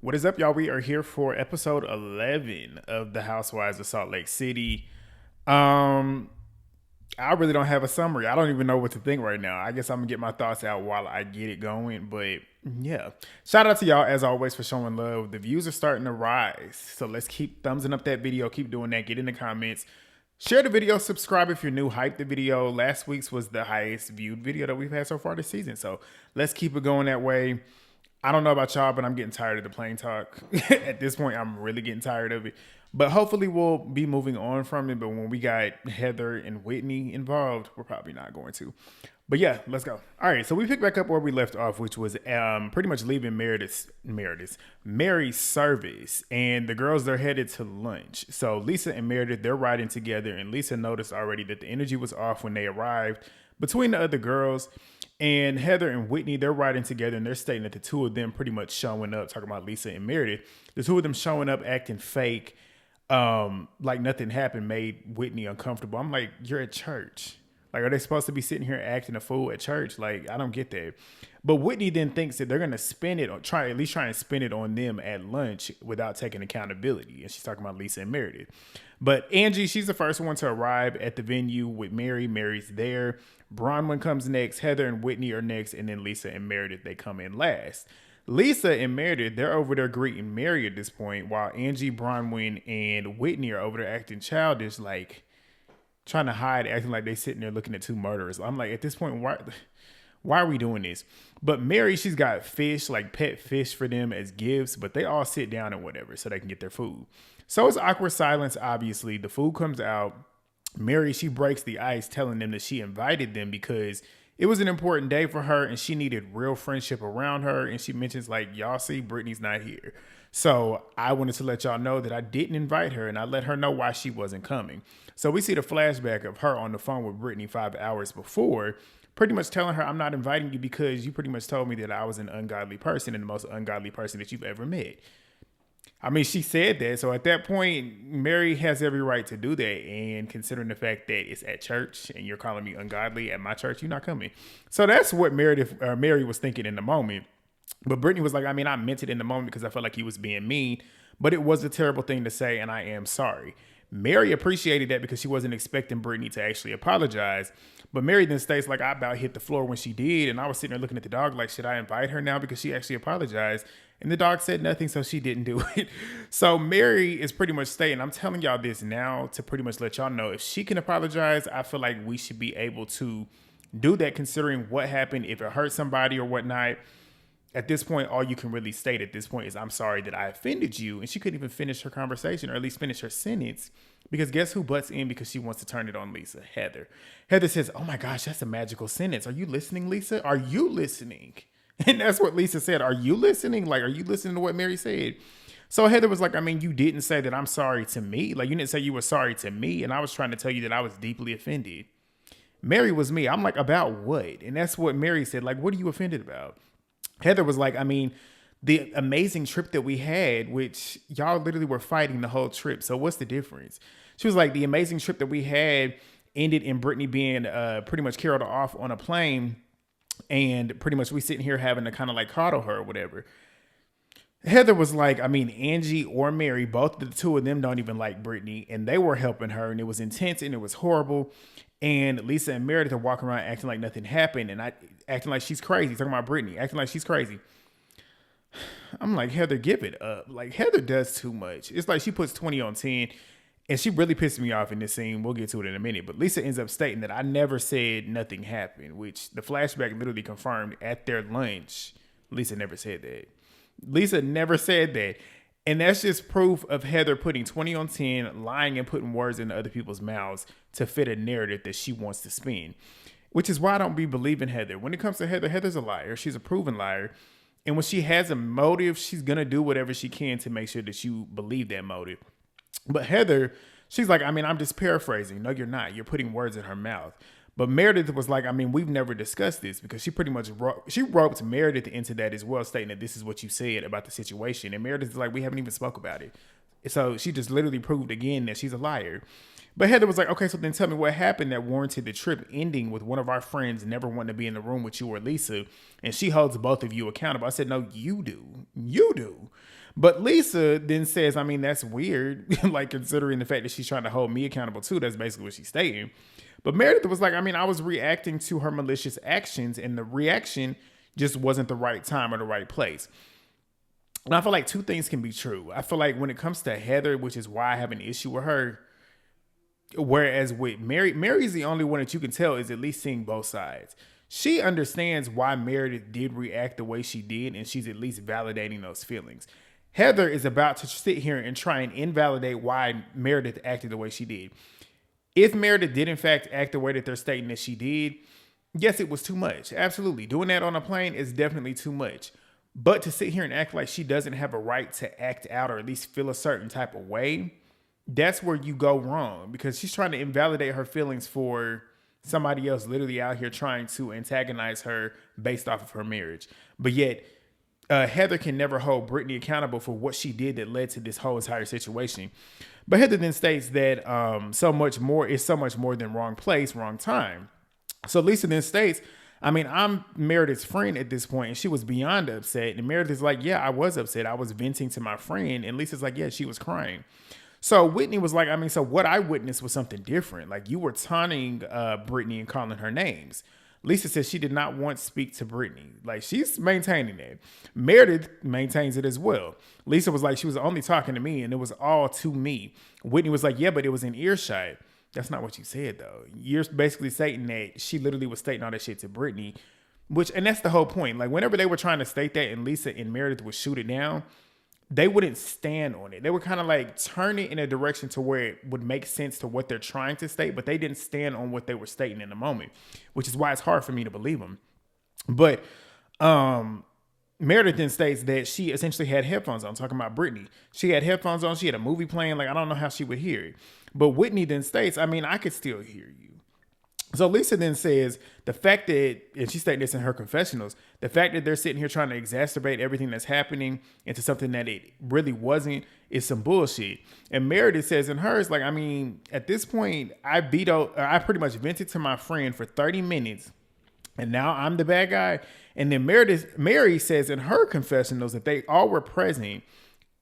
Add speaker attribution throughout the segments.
Speaker 1: What is up, y'all? We are here for episode 11 of the Housewives of Salt Lake City. Um, I really don't have a summary. I don't even know what to think right now. I guess I'm gonna get my thoughts out while I get it going. But yeah, shout out to y'all as always for showing love. The views are starting to rise, so let's keep thumbsing up that video. Keep doing that. Get in the comments. Share the video, subscribe if you're new, hype the video. Last week's was the highest viewed video that we've had so far this season. So let's keep it going that way. I don't know about y'all, but I'm getting tired of the plain talk. At this point, I'm really getting tired of it. But hopefully we'll be moving on from it. But when we got Heather and Whitney involved, we're probably not going to. But yeah, let's go. All right, so we pick back up where we left off, which was pretty much leaving Mary's service. And the girls, they're headed to lunch. So Lisa and Meredith, they're riding together. And Lisa noticed already that the energy was off when they arrived between the other girls. And Heather and Whitney, they're riding together and they're stating that the two of them pretty much showing up, talking about Lisa and Meredith, the two of them showing up acting fake, like nothing happened, made Whitney uncomfortable. I'm like, you're at church. Like, are they supposed to be sitting here acting a fool at church? Like, I don't get that. But Whitney then thinks that they're going to spin it, or at least try and spin it on them at lunch without taking accountability. And she's talking about Lisa and Meredith. But Angie, she's the first one to arrive at the venue with Mary. Mary's there. Bronwyn comes next. Heather and Whitney are next. And then Lisa and Meredith, they come in last. Lisa and Meredith, they're over there greeting Mary at this point, while Angie, Bronwyn, and Whitney are over there acting childish, like trying to hide, acting like they sitting there looking at two murderers. I'm like, at this point, why are we doing this? But Mary, she's got fish, like pet fish for them as gifts, but they all sit down and whatever so they can get their food. So it's awkward silence, obviously. The food comes out. Mary, she breaks the ice, telling them that she invited them because it was an important day for her and she needed real friendship around her. And she mentions, like, y'all see, Brittany's not here. So I wanted to let y'all know that I didn't invite her and I let her know why she wasn't coming. So we see the flashback of her on the phone with Brittany 5 hours before, pretty much telling her, I'm not inviting you because you pretty much told me that I was an ungodly person and the most ungodly person that you've ever met. I mean, she said that. So at that point, Mary has every right to do that. And considering the fact that it's at church and you're calling me ungodly at my church, you're not coming. So that's what Mary was thinking in the moment. But Brittany was like, I mean, I meant it in the moment because I felt like he was being mean, but it was a terrible thing to say. And I am sorry. Mary appreciated that because she wasn't expecting Brittany to actually apologize. But Mary then states, like, I about hit the floor when she did. And I was sitting there looking at the dog like, should I invite her now because she actually apologized? And the dog said nothing, so she didn't do it. So Mary is pretty much stating, I'm telling y'all this now to pretty much let y'all know if she can apologize, I feel like we should be able to do that considering what happened, if it hurt somebody or whatnot. At this point, all you can really state at this point is, I'm sorry that I offended you. And she couldn't even finish her conversation or at least finish her sentence because guess who butts in because she wants to turn it on Lisa? Heather. Heather says, oh my gosh, that's a magical sentence. Are you listening, Lisa? Are you listening? And that's what Lisa said. Are you listening? Like, are you listening to what Mary said? So Heather was like, I mean, you didn't say that I'm sorry to me. Like, you didn't say you were sorry to me. And I was trying to tell you that I was deeply offended. Mary was me. I'm like, about what? And that's what Mary said. Like, what are you offended about? Heather was like, I mean, the amazing trip that we had, which y'all literally were fighting the whole trip. So what's the difference? She was like, the amazing trip that we had ended in Brittany being pretty much carried off on a plane. And pretty much we sitting here having to kind of like coddle her or whatever. Heather was like, I mean, Angie or Mary, both the two of them don't even like Brittany. And they were helping her. And it was intense and it was horrible. And Lisa and Meredith are walking around acting like nothing happened. And acting like she's crazy. Talking about Brittany. Acting like she's crazy. I'm like, Heather, give it up. Like, Heather does too much. It's like she puts 20 on 10. And she really pissed me off in this scene. We'll get to it in a minute. But Lisa ends up stating that I never said nothing happened, which the flashback literally confirmed at their lunch. Lisa never said that. Lisa never said that. And that's just proof of Heather putting 20 on 10, lying and putting words into other people's mouths to fit a narrative that she wants to spin, which is why I don't be believing Heather. When it comes to Heather, Heather's a liar. She's a proven liar. And when she has a motive, she's going to do whatever she can to make sure that you believe that motive. But Heather, she's like, I mean, I'm just paraphrasing. No, you're not. You're putting words in her mouth. But Meredith was like, I mean, we've never discussed this because she pretty much roped Meredith into that as well, stating that this is what you said about the situation. And Meredith is like, we haven't even spoke about it. So she just literally proved again that she's a liar. But Heather was like, okay, so then tell me what happened that warranted the trip ending with one of our friends never wanting to be in the room with you or Lisa. And she holds both of you accountable. I said, no, you do. You do. But Lisa then says, I mean, that's weird, like considering the fact that she's trying to hold me accountable too. That's basically what she's stating. But Meredith was like, I mean, I was reacting to her malicious actions, and the reaction just wasn't the right time or the right place. And I feel like two things can be true. I feel like when it comes to Heather, which is why I have an issue with her, whereas with Mary's the only one that you can tell is at least seeing both sides. She understands why Meredith did react the way she did, and she's at least validating those feelings. Heather is about to sit here and try and invalidate why Meredith acted the way she did. If Meredith did in fact act the way that they're stating that she did, yes, it was too much. Absolutely. Doing that on a plane is definitely too much. But to sit here and act like she doesn't have a right to act out or at least feel a certain type of way, that's where you go wrong, because she's trying to invalidate her feelings for somebody else literally out here trying to antagonize her based off of her marriage. But yet, Heather can never hold Britani accountable for what she did that led to this whole entire situation. But Heather then states that so much more than wrong place, wrong time. So Lisa then states, I mean, I'm Meredith's friend at this point, and she was beyond upset. And Meredith's like, yeah, I was upset. I was venting to my friend. And Lisa's like, yeah, she was crying. So Whitney was like, I mean, so what I witnessed was something different. Like, you were taunting Britani and calling her names. Lisa says she did not want to speak to Britani. Like, she's maintaining that. Meredith maintains it as well. Lisa was like, she was only talking to me and it was all to me. Whitney was like, yeah, but it was in earshot. That's not what you said, though. You're basically stating that she literally was stating all that shit to Britani, and that's the whole point. Like, whenever they were trying to state that and Lisa and Meredith would shoot it down, they wouldn't stand on it. They would kind of like turn it in a direction to where it would make sense to what they're trying to state, but they didn't stand on what they were stating in the moment, which is why it's hard for me to believe them. But Meredith then states that she essentially had headphones on, talking about Britani. She had headphones on. She had a movie playing. Like, I don't know how she would hear it. But Whitney then states, I mean, I could still hear you. So Lisa then says the fact that, and she stated this in her confessionals, the fact that they're sitting here trying to exacerbate everything that's happening into something that it really wasn't is some bullshit. And Meredith says in hers, like, I mean, at this point, I pretty much vented to my friend for 30 minutes and now I'm the bad guy. And then Mary says in her confessionals that they all were present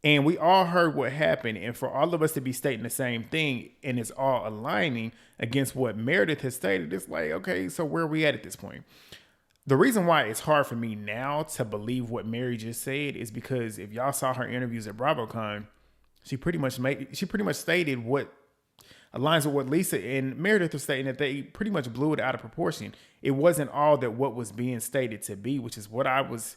Speaker 1: and we all heard what happened. And for all of us to be stating the same thing and it's all aligning against what Meredith has stated, it's like, okay, so where are we at this point? The reason why it's hard for me now to believe what Mary just said is because if y'all saw her interviews at BravoCon, she pretty much stated what aligns with what Lisa and Meredith are stating, that they pretty much blew it out of proportion. It wasn't all that what was being stated to be, which is what I was...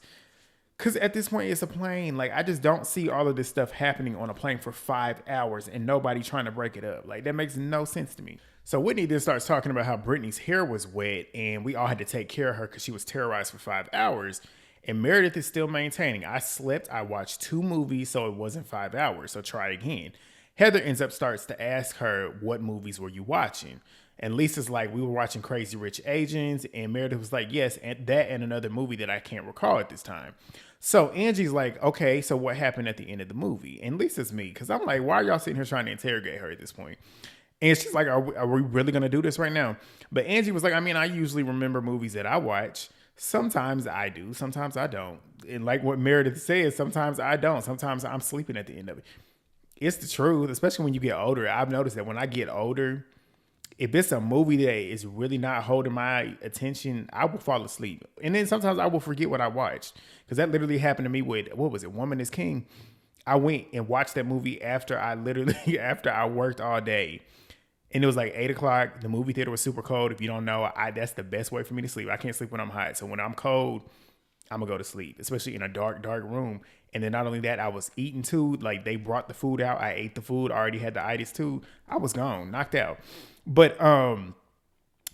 Speaker 1: Because at this point, it's a plane. Like, I just don't see all of this stuff happening on a plane for 5 hours and nobody trying to break it up. Like, that makes no sense to me. So Whitney then starts talking about how Britani's hair was wet and we all had to take care of her because she was terrorized for 5 hours. And Meredith is still maintaining, I slept, I watched 2 movies, so it wasn't 5 hours. So try again. Heather starts to ask her, what movies were you watching? And Lisa's like, we were watching Crazy Rich Asians. And Meredith was like, yes, and that and another movie that I can't recall at this time. So Angie's like, okay, so what happened at the end of the movie? And Lisa's me, because I'm like, why are y'all sitting here trying to interrogate her at this point? And she's like, are we really going to do this right now? But Angie was like, I mean, I usually remember movies that I watch. Sometimes I do. Sometimes I don't. And like what Meredith says, sometimes I don't. Sometimes I'm sleeping at the end of it. It's the truth, especially when you get older. I've noticed that when I get older, if it's a movie that is really not holding my attention, I will fall asleep. And then sometimes I will forget what I watched. Because that literally happened to me with, what was it, Woman is King? I went and watched that movie after I worked all day. And it was like 8 o'clock. The movie theater was super cold. If you don't know, that's the best way for me to sleep. I can't sleep when I'm hot. So when I'm cold, I'm going to go to sleep, especially in a dark room. And then not only that, I was eating too. Like, they brought the food out. I ate the food. I already had the itis too. I was gone, knocked out. But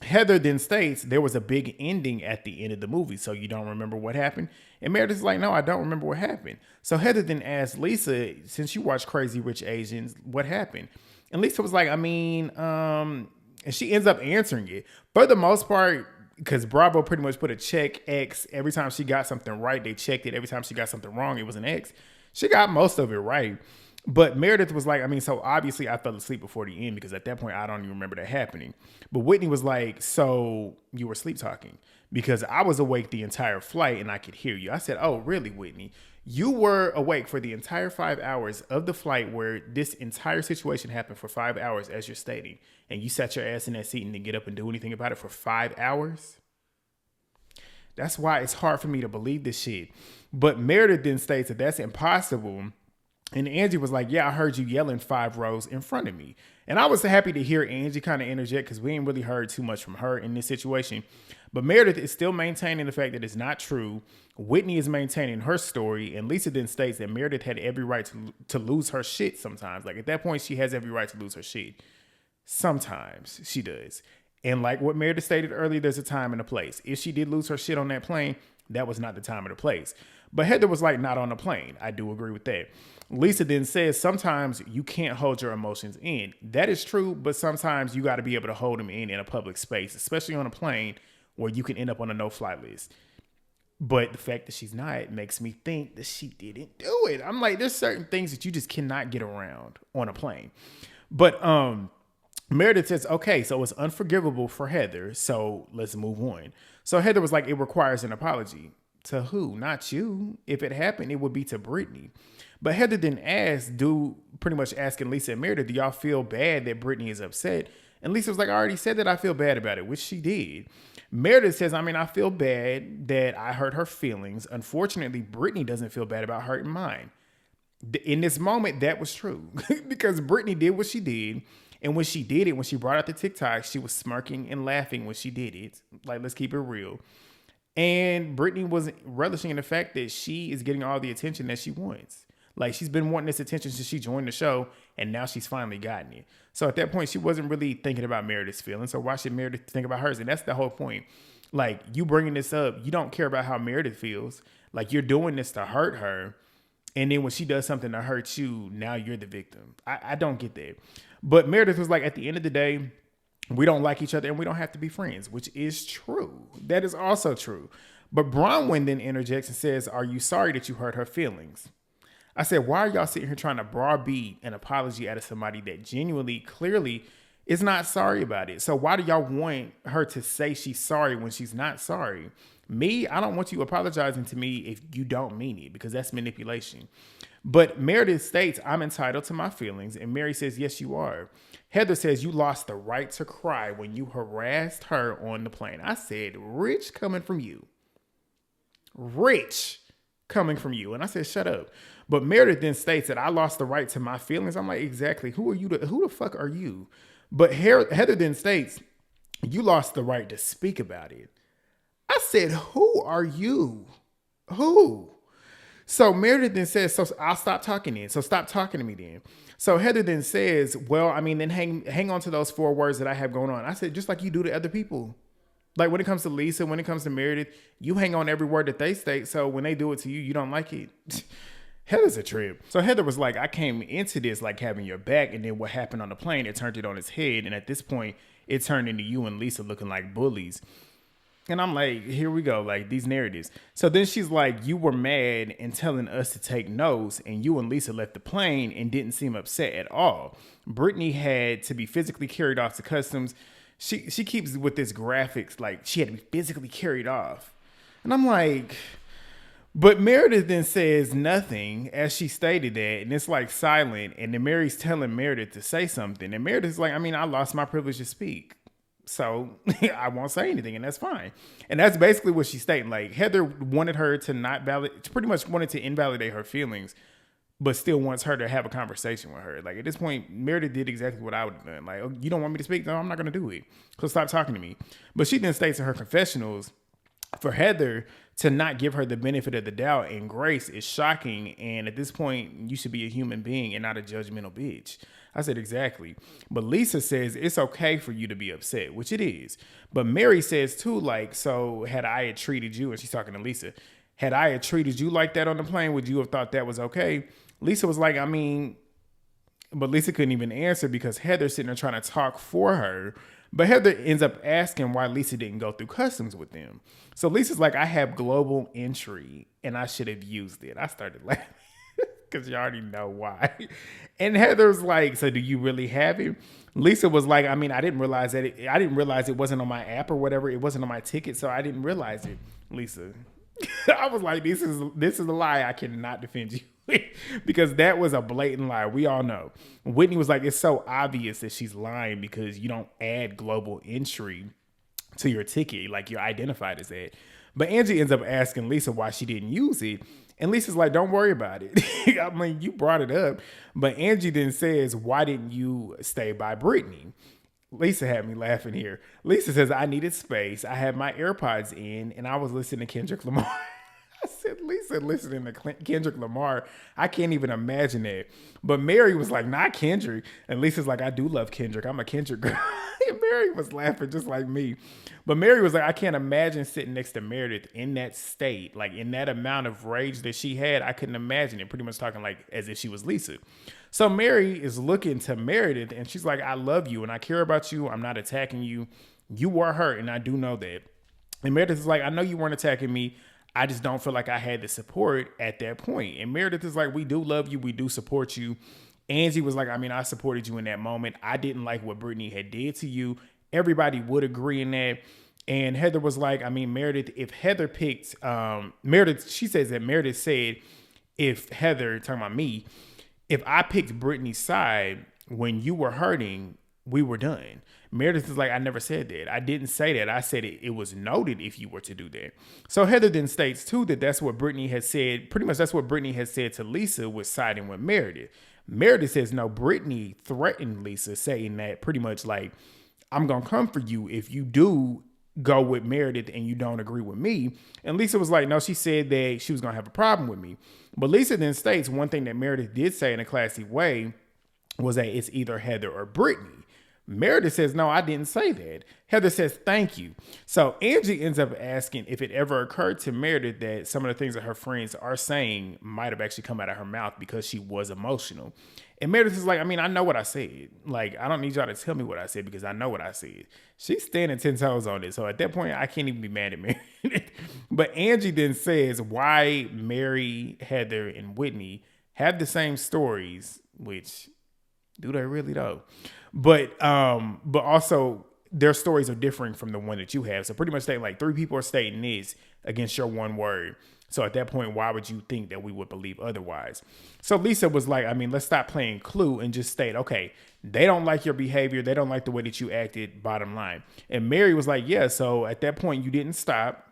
Speaker 1: Heather then states there was a big ending at the end of the movie. So you don't remember what happened? And Meredith's like, no, I don't remember what happened. So Heather then asked Lisa, since you watched Crazy Rich Asians, what happened? And Lisa was like, I mean, and she ends up answering it. For the most part, because Bravo pretty much put a check X every time she got something right. They checked it. Every time she got something wrong, it was an X. She got most of it right. But Meredith was like, I mean, so obviously I fell asleep before the end because at that point I don't even remember that happening. But Whitney was like, so you were sleep talking because I was awake the entire flight and I could hear you. I said, oh, really, Whitney? You were awake for the entire 5 hours of the flight where this entire situation happened for 5 hours, as you're stating, and you sat your ass in that seat and didn't get up and do anything about it for 5 hours? That's why it's hard for me to believe this shit. But Meredith then states that that's impossible. And Angie was like, yeah, I heard you yelling 5 rows in front of me. And I was happy to hear Angie kind of interject because we ain't really heard too much from her in this situation. But Meredith is still maintaining the fact that it's not true. Whitney is maintaining her story. And Lisa then states that Meredith had every right to lose her shit sometimes. Like at that point, she has every right to lose her shit. Sometimes she does. And like what Meredith stated earlier, there's a time and a place. If she did lose her shit on that plane, that was not the time or the place. But Heather was like, not on the plane. I do agree with that. Lisa then says, sometimes you can't hold your emotions in. That is true, but sometimes you got to be able to hold them in a public space, especially on a plane where you can end up on a no-fly list. But the fact that she's not makes me think that she didn't do it. I'm like, there's certain things that you just cannot get around on a plane. But Meredith says, okay, so it's unforgivable for Heather, so let's move on. So Heather was like, it requires an apology. To who? Not you. If it happened, it would be to Britani. But Heather then asked, pretty much asking Lisa and Meredith, do y'all feel bad that Britani is upset? And Lisa was like, I already said that I feel bad about it, which she did. Meredith says, I mean, I feel bad that I hurt her feelings. Unfortunately, Britani doesn't feel bad about hurting mine. In this moment, that was true because Britani did what she did. And when she did it, when she brought out the TikTok, she was smirking and laughing when she did it. Like, let's keep it real. And Britani was relishing in the fact that she is getting all the attention that she wants. Like, she's been wanting this attention since she joined the show, and now she's finally gotten it. So at that point, she wasn't really thinking about Meredith's feelings. So why should Meredith think about hers? And that's the whole point. Like, you bringing this up, you don't care about how Meredith feels. Like, you're doing this to hurt her. And then when she does something to hurt you, now you're the victim. I don't get that. But Meredith was like, at the end of the day, we don't like each other and we don't have to be friends, which is true. That is also true. But Bronwyn then interjects and says, are you sorry that you hurt her feelings? I said, why are y'all sitting here trying to browbeat an apology out of somebody that genuinely, clearly is not sorry about it? So why do y'all want her to say she's sorry when she's not sorry? Me, I don't want you apologizing to me if you don't mean it, because that's manipulation. But Meredith states, I'm entitled to my feelings. And Mary says, yes, you are. Heather says, you lost the right to cry when you harassed her on the plane. I said, rich coming from you. Rich coming from you. And I said, shut up. But Meredith then states that I lost the right to my feelings. I'm like, exactly. Who are you? Who the fuck are you? But Heather then states, you lost the right to speak about it. I said, who are you? Who? So Meredith then says, so I'll stop talking then. So stop talking to me then. So Heather then says, well, I mean, then hang on to those 4 words that I have going on. I said, just like you do to other people. Like when it comes to Lisa, when it comes to Meredith, you hang on every word that they state. So when they do it to you, you don't like it. Heather's a trip. So Heather was like, I came into this like having your back. And then what happened on the plane, it turned it on its head. And at this point, it turned into you and Lisa looking like bullies. And I'm like, here we go, like these narratives. So then she's like, you were mad and telling us to take notes, and you and Lisa left the plane and didn't seem upset at all. Britani had to be physically carried off to customs. She keeps with this graphics, like she had to be physically carried off. And I'm like, but Meredith then says nothing as she stated that, and it's like silent. And then Mary's telling Meredith to say something. And Meredith's like, I mean, I lost my privilege to speak. So I won't say anything, and that's fine. And that's basically what she's stating. Like Heather wanted her to pretty much wanted to invalidate her feelings, but still wants her to have a conversation with her. Like at this point, Meredith did exactly what I would have done. Like, oh, you don't want me to speak? No, I'm not going to do it. So stop talking to me. But she then states in her confessionals, for Heather to not give her the benefit of the doubt and grace is shocking. And at this point, you should be a human being and not a judgmental bitch. I said, exactly. But Lisa says it's okay for you to be upset, which it is. But Mary says too, like, so had I had treated you, and she's talking to Lisa, had I had treated you like that on the plane, would you have thought that was okay? Lisa was like, I mean, but Lisa couldn't even answer because Heather's sitting there trying to talk for her. But Heather ends up asking why Lisa didn't go through customs with them. So Lisa's like, I have global entry and I should have used it. I started laughing. because you already know why. And Heather's like, so do you really have it? Lisa was like, I mean, I didn't realize it wasn't on my app or whatever. It wasn't on my ticket, so I didn't realize it. Lisa, I was like, this is a lie. I cannot defend you. Because that was a blatant lie. We all know. Whitney was like, it's so obvious that she's lying because you don't add global entry to your ticket, like you're identified as that. But Angie ends up asking Lisa why she didn't use it. And Lisa's like, don't worry about it. I mean, you brought it up. But Angie then says, why didn't you stay by Britani? Lisa had me laughing here. Lisa says, I needed space. I had my AirPods in and I was listening to Kendrick Lamar. I said, Lisa listening to Kendrick Lamar. I can't even imagine that. But Mary was like, not Kendrick. And Lisa's like, I do love Kendrick. I'm a Kendrick girl. And Mary was laughing just like me. But Mary was like, I can't imagine sitting next to Meredith in that state, like in that amount of rage that she had. I couldn't imagine it. Pretty much talking like as if she was Lisa. So Mary is looking to Meredith and she's like, I love you and I care about you. I'm not attacking you. You were hurt and I do know that. And Meredith is like, I know you weren't attacking me. I just don't feel like I had the support at that point. And Meredith is like, we do love you. We do support you. Angie was like, I mean, I supported you in that moment. I didn't like what Britani had did to you. Everybody would agree in that. And Heather was like, I mean, Meredith, if Heather picked, Meredith, she says that Meredith said, if Heather, talking about me, if I picked Britani's side when you were hurting, we were done. Meredith is like, I never said that. I didn't say that. I said it was noted if you were to do that. So Heather then states too that that's what Britani has said. Pretty much that's what Britani has said to Lisa with siding with Meredith. Meredith says, no, Britani threatened Lisa saying that pretty much like, I'm going to come for you if you do go with Meredith and you don't agree with me. And Lisa was like, no, she said that she was going to have a problem with me. But Lisa then states one thing that Meredith did say in a classy way was that it's either Heather or Britani. Meredith says, no, I didn't say that. Heather says, thank you. So Angie ends up asking if it ever occurred to Meredith that some of the things that her friends are saying might have actually come out of her mouth because she was emotional. And Meredith is like, I mean, I know what I said. Like, I don't need y'all to tell me what I said because I know what I said. She's standing 10 toes on it. So at that point, I can't even be mad at Meredith. But Angie then says why Mary, Heather, and Whitney have the same stories, which do they really though? But also their stories are different from the one that you have. So pretty much saying like 3 people are stating this against your one word. So at that point, why would you think that we would believe otherwise? So Lisa was like, I mean, let's stop playing Clue and just state, okay, they don't like your behavior. They don't like the way that you acted, bottom line. And Mary was like, yeah, so at that point you didn't stop.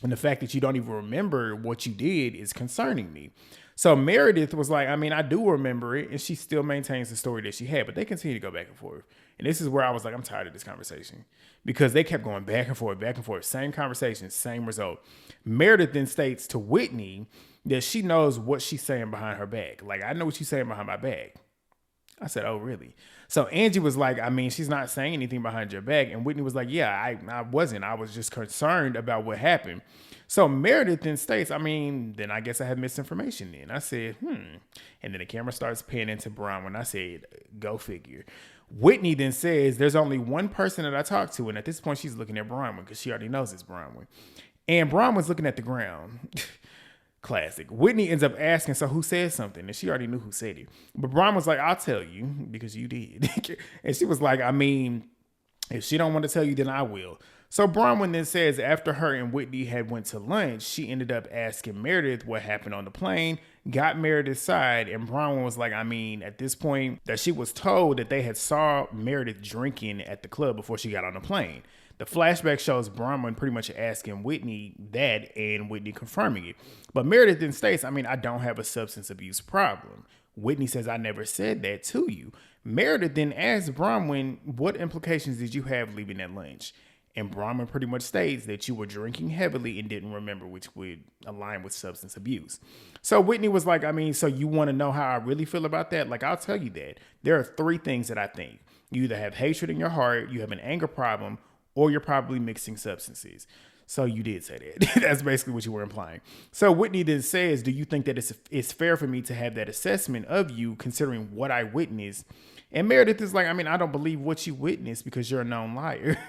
Speaker 1: And the fact that you don't even remember what you did is concerning me. So Meredith was like, I mean, I do remember it. And she still maintains the story that she had, but they continue to go back and forth. And this is where I was like, I'm tired of this conversation because they kept going back and forth, same conversation, same result. Meredith then states to Whitney that she knows what she's saying behind her back. Like, I know what she's saying behind my back. I said, oh, really? So Angie was like, I mean, she's not saying anything behind your back. And Whitney was like, yeah, I wasn't. I was just concerned about what happened. So Meredith then states, I mean, then I guess I have misinformation then. I said, And then the camera starts panning to Bronwyn. I said, go figure. Whitney then says, there's only one person that I talked to. And at this point, she's looking at Bronwyn because she already knows it's Bronwyn. And Bronwyn's looking at the ground. Classic. Whitney ends up asking, so who said something? And she already knew who said it. But Bronwyn's like, I'll tell you because you did. And she was like, I mean, if she don't want to tell you, then I will. So Bronwyn then says after her and Whitney had went to lunch, she ended up asking Meredith what happened on the plane, got Meredith's side, and Bronwyn was like, I mean, at this point that she was told that they had saw Meredith drinking at the club before she got on the plane. The flashback shows Bronwyn pretty much asking Whitney that and Whitney confirming it. But Meredith then states, I mean, I don't have a substance abuse problem. Whitney says, I never said that to you. Meredith then asks Bronwyn, what implications did you have leaving that lunch? And Bronwyn pretty much states that you were drinking heavily and didn't remember, which would align with substance abuse. So Whitney was like, I mean, so you want to know how I really feel about that? Like, I'll tell you that. There are 3 things that I think. You either have hatred in your heart, you have an anger problem, or you're probably mixing substances. So you did say that. That's basically what you were implying. So Whitney then says, do you think that it's fair for me to have that assessment of you considering what I witnessed? And Meredith is like, I mean, I don't believe what you witnessed because you're a known liar.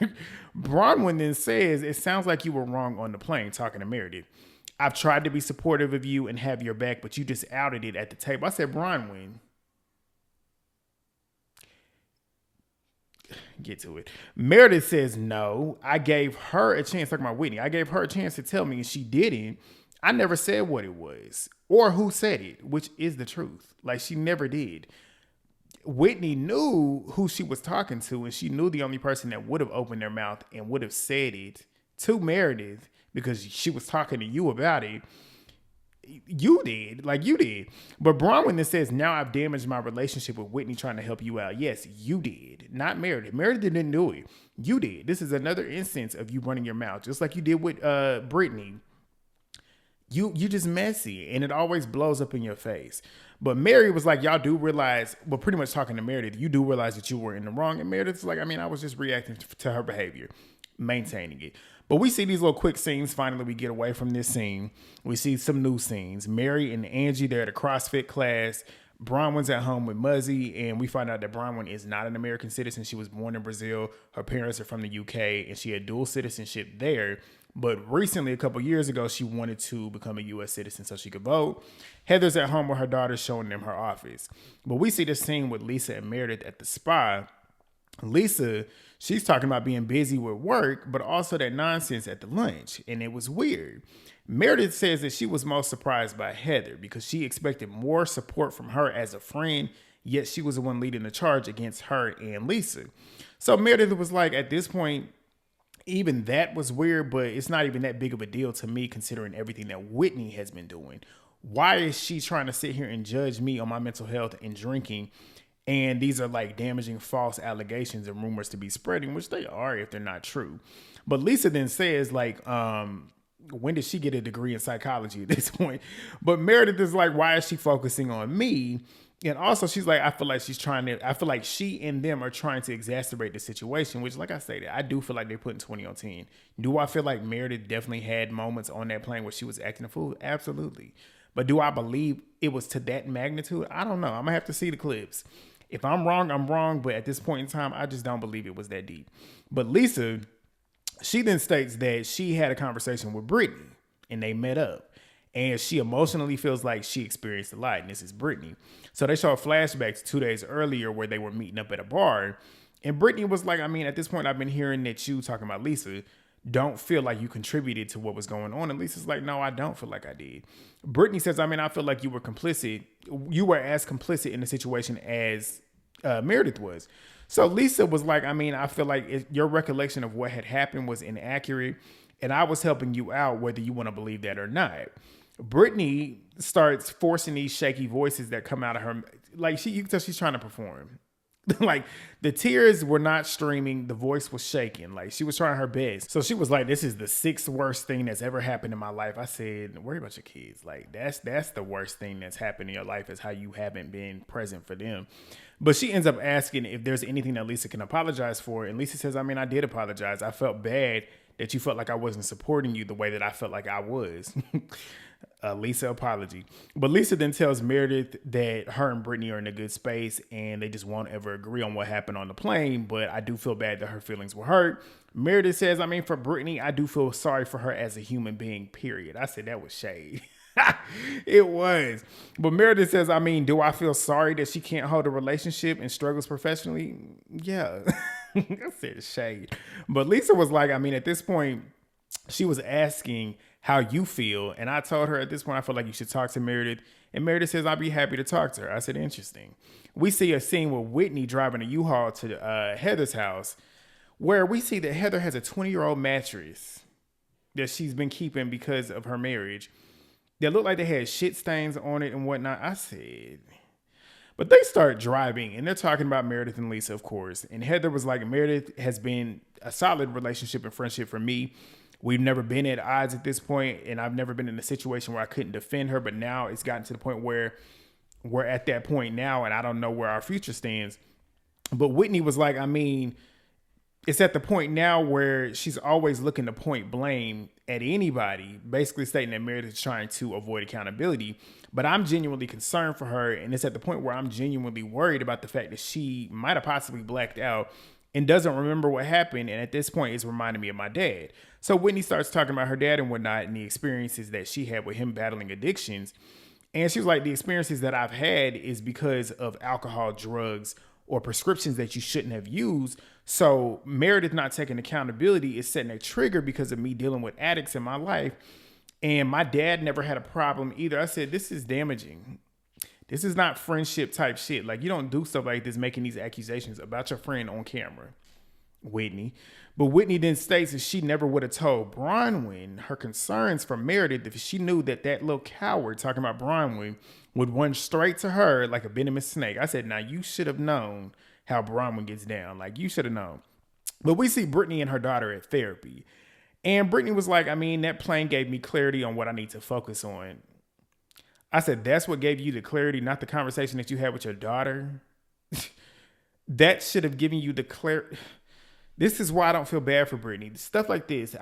Speaker 1: Bronwyn then says, it sounds like you were wrong on the plane, talking to Meredith. I've tried to be supportive of you and have your back, but you just outed it at the table. I said, Bronwyn, get to it. Meredith says, no, I gave her a chance, talking about Whitney. I gave her a chance to tell me and she didn't. I never said what it was or who said it, which is the truth. Like, she never did. Whitney knew who she was talking to, and she knew the only person that would have opened their mouth and would have said it to Meredith, because she was talking to you about it. You did. But Bronwyn then says, now I've damaged my relationship with Whitney trying to help you out. Yes, you did. Not Meredith. Meredith didn't do it. You did. This is another instance of you running your mouth, just like you did with Britani. You just messy, and it always blows up in your face. But Mary was like, y'all do realize, well, pretty much talking to Meredith, you do realize that you were in the wrong. And Meredith's like, I was just reacting to her behavior, maintaining it. But we see these little quick scenes. Finally, we get away from this scene. We see some new scenes. Mary and Angie, they're at a CrossFit class. Bronwyn's at home with Muzzy, and we find out that Bronwyn is not an American citizen. She was born in Brazil. Her parents are from the UK, and she had dual citizenship there. But recently, a couple years ago, she wanted to become a U.S. citizen so she could vote. Heather's at home with her daughter, showing them her office. But we see this scene with Lisa and Meredith at the spa. Lisa, she's talking about being busy with work, but also that nonsense at the lunch. And it was weird. Meredith says that she was most surprised by Heather because she expected more support from her as a friend, yet she was the one leading the charge against her and Lisa. So Meredith was like, at this point, even that was weird, but it's not even that big of a deal to me considering everything that Whitney has been doing. Why is she trying to sit here and judge me on my mental health and drinking? And these are like damaging false allegations and rumors to be spreading, which they are if they're not true. But Lisa then says, like, when did she get a degree in psychology at this point? But Meredith is like, why is she focusing on me? And also she's like, I feel like she and them are trying to exacerbate the situation, which, like I said, I do feel like they're putting 20 on 10. Do I feel like Meredith definitely had moments on that plane where she was acting a fool? Absolutely. But do I believe it was to that magnitude? I don't know. I'm gonna have to see the clips. If I'm wrong, I'm wrong. But at this point in time, I just don't believe it was that deep. But Lisa, she then states that she had a conversation with Britani and they met up. And she emotionally feels like she experienced a lot. And this is Britani. So they show a flashback to 2 days earlier where they were meeting up at a bar. And Britani was like, at this point, I've been hearing that you, talking about Lisa, don't feel like you contributed to what was going on. And Lisa's like, no, I don't feel like I did. Britani says, I feel like you were complicit. You were as complicit in the situation as Meredith was. So Lisa was like, I feel like your recollection of what had happened was inaccurate. And I was helping you out, whether you want to believe that or not. Britani starts forcing these shaky voices that come out of her. Like, you can tell she's trying to perform. Like, the tears were not streaming. The voice was shaking. Like, she was trying her best. So she was like, this is the 6th worst thing that's ever happened in my life. I said, worry about your kids. Like, that's the worst thing that's happened in your life, is how you haven't been present for them. But she ends up asking if there's anything that Lisa can apologize for. And Lisa says, I did apologize. I felt bad that you felt like I wasn't supporting you the way that I felt like I was. Lisa apology. But Lisa then tells Meredith that her and Britani are in a good space and they just won't ever agree on what happened on the plane. But I do feel bad that her feelings were hurt. Meredith says, for Britani, I do feel sorry for her as a human being, period. I said that was shade. It was. But Meredith says, do I feel sorry that she can't hold a relationship and struggles professionally? Yeah. I said shade. But Lisa was like, at this point, she was asking how you feel. And I told her at this point, I feel like you should talk to Meredith. And Meredith says, I'll be happy to talk to her. I said, interesting. We see a scene with Whitney driving a U-Haul to Heather's house, where we see that Heather has a 20-year-old mattress that she's been keeping because of her marriage. They looked like they had shit stains on it and whatnot. I said, but they start driving and they're talking about Meredith and Lisa, of course. And Heather was like, Meredith has been a solid relationship and friendship for me. We've never been at odds at this point, and I've never been in a situation where I couldn't defend her. But now it's gotten to the point where we're at that point now, and I don't know where our future stands. But Whitney was like, it's at the point now where she's always looking to point blame at anybody, basically stating that Meredith is trying to avoid accountability. But I'm genuinely concerned for her, and it's at the point where I'm genuinely worried about the fact that she might have possibly blacked out and doesn't remember what happened. And at this point, it's reminding me of my dad. So Whitney starts talking about her dad and whatnot and the experiences that she had with him battling addictions. And she was like, the experiences that I've had is because of alcohol, drugs, or prescriptions that you shouldn't have used. So Meredith not taking accountability is setting a trigger because of me dealing with addicts in my life. And my dad never had a problem either. I said, this is damaging. This is not friendship type shit. Like, you don't do stuff like this, making these accusations about your friend on camera, Whitney. But Whitney then states that she never would have told Bronwyn her concerns for Meredith if she knew that that little coward talking about Bronwyn would run straight to her like a venomous snake. I said, now you should have known how Bronwyn gets down. Like, you should have known. But we see Brittany and her daughter at therapy. And Brittany was like, I mean, that plane gave me clarity on what I need to focus on. I said, that's what gave you the clarity, not the conversation that you had with your daughter. That should have given you the clarity. This is why I don't feel bad for Brittany. Stuff like this.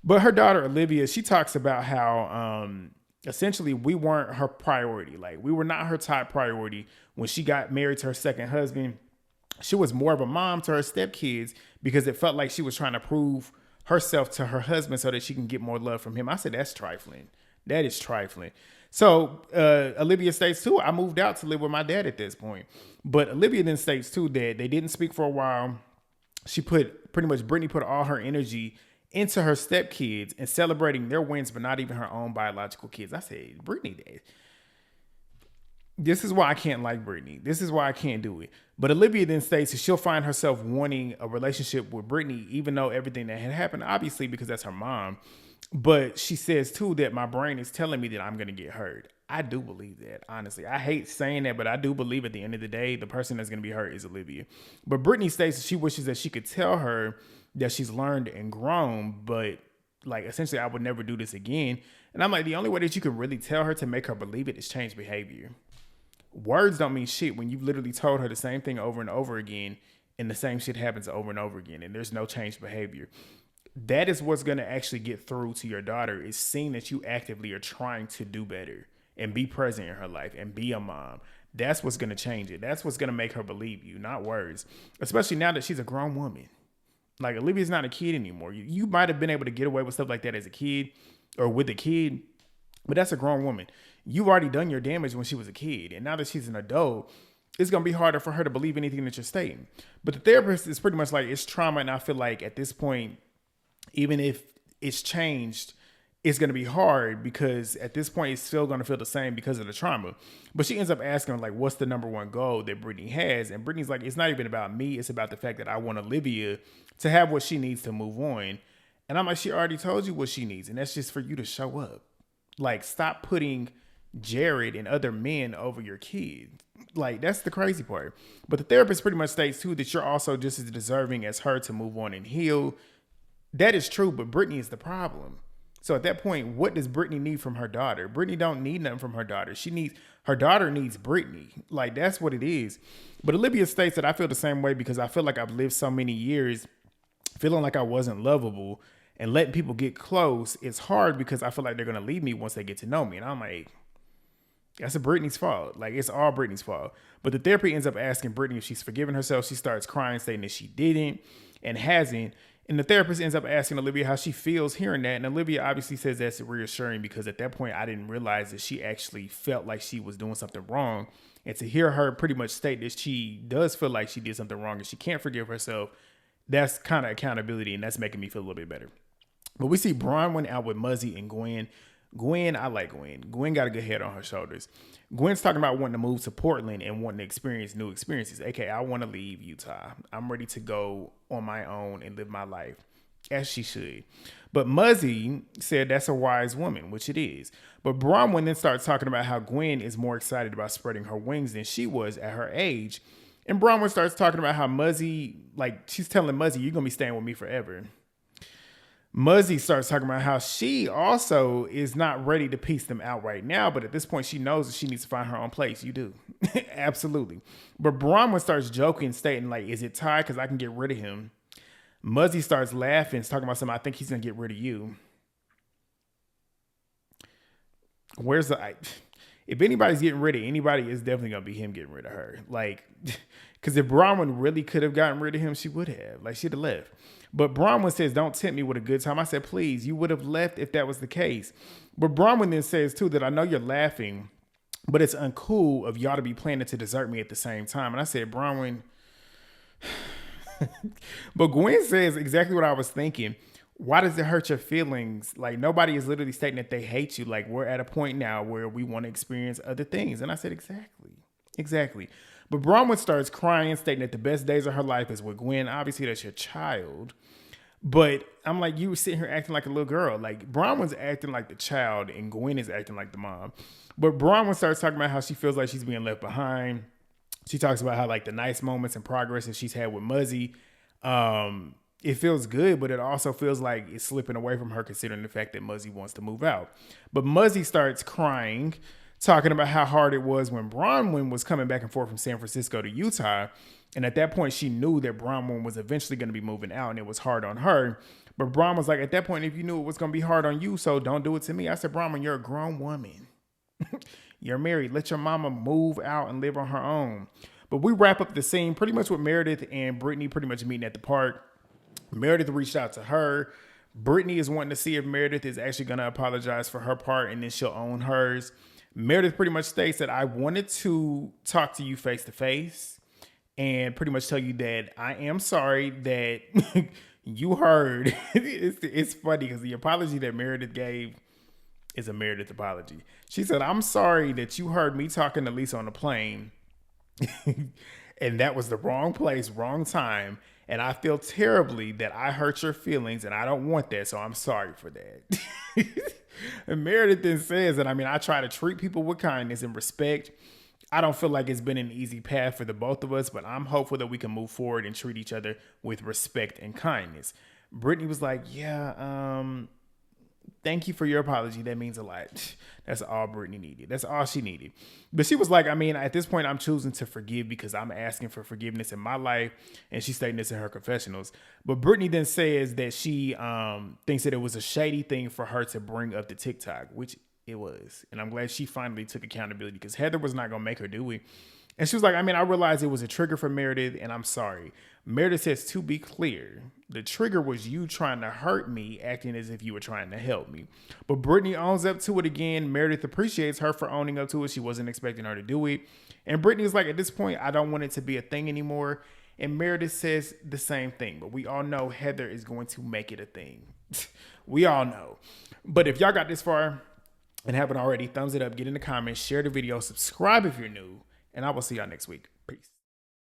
Speaker 1: But her daughter, Olivia, she talks about how essentially we weren't her priority. Like, we were not her top priority when she got married to her second husband. She was more of a mom to her stepkids because it felt like she was trying to prove herself to her husband so that she can get more love from him. I said, that's trifling. That is trifling. So Olivia states too, I moved out to live with my dad at this point. But Olivia then states too that they didn't speak for a while. She Brittany put all her energy into her stepkids and celebrating their wins, but not even her own biological kids. I said, Brittany, this is why I can't like Brittany. This is why I can't do it. But Olivia then states that she'll find herself wanting a relationship with Brittany, even though everything that had happened, obviously because that's her mom. But she says too that my brain is telling me that I'm going to get hurt. I do believe that, honestly. I hate saying that, but I do believe at the end of the day, the person that's going to be hurt is Olivia. But Brittany states that she wishes that she could tell her that she's learned and grown, but like essentially I would never do this again. And I'm like, the only way that you can really tell her to make her believe it is change behavior. Words don't mean shit when you've literally told her the same thing over and over again and the same shit happens over and over again and there's no change behavior. That is what's going to actually get through to your daughter, is seeing that you actively are trying to do better and be present in her life and be a mom. That's what's going to change it. That's what's going to make her believe you, not words, especially now that she's a grown woman. Like, Olivia's not a kid anymore. You might have been able to get away with stuff like that as a kid or with a kid, but that's a grown woman. You've already done your damage when she was a kid. And now that she's an adult, it's going to be harder for her to believe anything that you're stating. But the therapist is pretty much like, it's trauma. And I feel like at this point, even if it's changed, it's going to be hard because at this point, it's still going to feel the same because of the trauma. But she ends up asking, like, what's the number one goal that Brittany has? And Brittany's like, it's not even about me. It's about the fact that I want Olivia to have what she needs to move on. And I'm like, she already told you what she needs. And that's just for you to show up. Like, stop putting Jared and other men over your kid. Like, that's the crazy part. But the therapist pretty much states, too, that you're also just as deserving as her to move on and heal. That is true, but Brittany is the problem. So at that point, what does Brittany need from her daughter? Brittany don't need nothing from her daughter. Her daughter needs Brittany. Like, that's what it is. But Olivia states that I feel the same way because I feel like I've lived so many years feeling like I wasn't lovable and letting people get close. It's hard because I feel like they're going to leave me once they get to know me. And I'm like, that's Brittany's fault. Like, it's all Brittany's fault. But the therapy ends up asking Brittany if she's forgiven herself. She starts crying, saying that she didn't and hasn't. And the therapist ends up asking Olivia how she feels hearing that. And Olivia obviously says that's reassuring because at that point, I didn't realize that she actually felt like she was doing something wrong. And to hear her pretty much state that she does feel like she did something wrong and she can't forgive herself, that's kind of accountability. And that's making me feel a little bit better. But we see Bronwyn out with Muzzy and Gwen. I like Gwen. Gwen got a good head on her shoulders. Gwen's talking about wanting to move to Portland and wanting to experience new experiences. AKA, I want to leave Utah. I'm ready to go on my own and live my life, as she should. But Muzzy said that's a wise woman, which it is. But Bronwyn then starts talking about how Gwen is more excited about spreading her wings than she was at her age. And Bronwyn starts talking about how Muzzy, like, she's telling Muzzy, you're going to be staying with me forever. Muzzy starts talking about how she also is not ready to piece them out right now, but at this point she knows that she needs to find her own place. You do. Absolutely. But Bronwyn starts joking, stating like, is it Ty? Because I can get rid of him. Muzzy starts laughing, talking about something. I think he's going to get rid of you. If anybody's getting rid of anybody, it's definitely going to be him getting rid of her. Like, Because if Bronwyn really could have gotten rid of him, she would have. Like, she'd have left. But Bronwyn says, don't tempt me with a good time. I said, please, you would have left if that was the case. But Bronwyn then says, too, that I know you're laughing, but it's uncool of y'all to be planning to desert me at the same time. And I said, Bronwyn. But Gwen says exactly what I was thinking. Why does it hurt your feelings? Like, nobody is literally stating that they hate you. Like, we're at a point now where we want to experience other things. And I said, exactly. But Bronwyn starts crying, stating that the best days of her life is with Gwen. Obviously, that's your child. But I'm like, you were sitting here acting like a little girl. Like, Bronwyn's acting like the child and Gwen is acting like the mom. But Bronwyn starts talking about how she feels like she's being left behind. She talks about how, like, the nice moments and progress that she's had with Muzzy, it feels good, but it also feels like it's slipping away from her considering the fact that Muzzy wants to move out. But Muzzy starts crying, talking about how hard it was when Bronwyn was coming back and forth from San Francisco to Utah. And at that point, she knew that Bronwyn was eventually going to be moving out and it was hard on her. But Bronwyn was like, at that point, if you knew it was going to be hard on you, so don't do it to me. I said, Bronwyn, you're a grown woman. You're married. Let your mama move out and live on her own. But we wrap up the scene pretty much with Meredith and Britani pretty much meeting at the park. Meredith reached out to her. Britani is wanting to see if Meredith is actually going to apologize for her part and then she'll own hers. Meredith pretty much states that I wanted to talk to you face to face and pretty much tell you that I am sorry that you heard. It's funny because the apology that Meredith gave is a Meredith apology. She said, I'm sorry that you heard me talking to Lisa on the plane and that was the wrong place, wrong time. And I feel terribly that I hurt your feelings and I don't want that. So I'm sorry for that. And Meredith then says that, I try to treat people with kindness and respect. I don't feel like it's been an easy path for the both of us, but I'm hopeful that we can move forward and treat each other with respect and kindness. Britani was like, yeah, thank you for your apology. That means a lot. That's all Britani needed. That's all she needed. But she was like, at this point, I'm choosing to forgive because I'm asking for forgiveness in my life. And she's stating this in her confessionals. But Britani then says that she thinks that it was a shady thing for her to bring up the TikTok, which it was. And I'm glad she finally took accountability because Heather was not going to make her do it. And she was like, I realized it was a trigger for Meredith and I'm sorry. Meredith says, to be clear, the trigger was you trying to hurt me, acting as if you were trying to help me. But Britani owns up to it again. Meredith appreciates her for owning up to it. She wasn't expecting her to do it. And Britani's like, at this point, I don't want it to be a thing anymore. And Meredith says the same thing. But we all know Heather is going to make it a thing. We all know. But if y'all got this far and haven't already, thumbs it up, get in the comments, share the video, subscribe if you're new. And I will see y'all next week.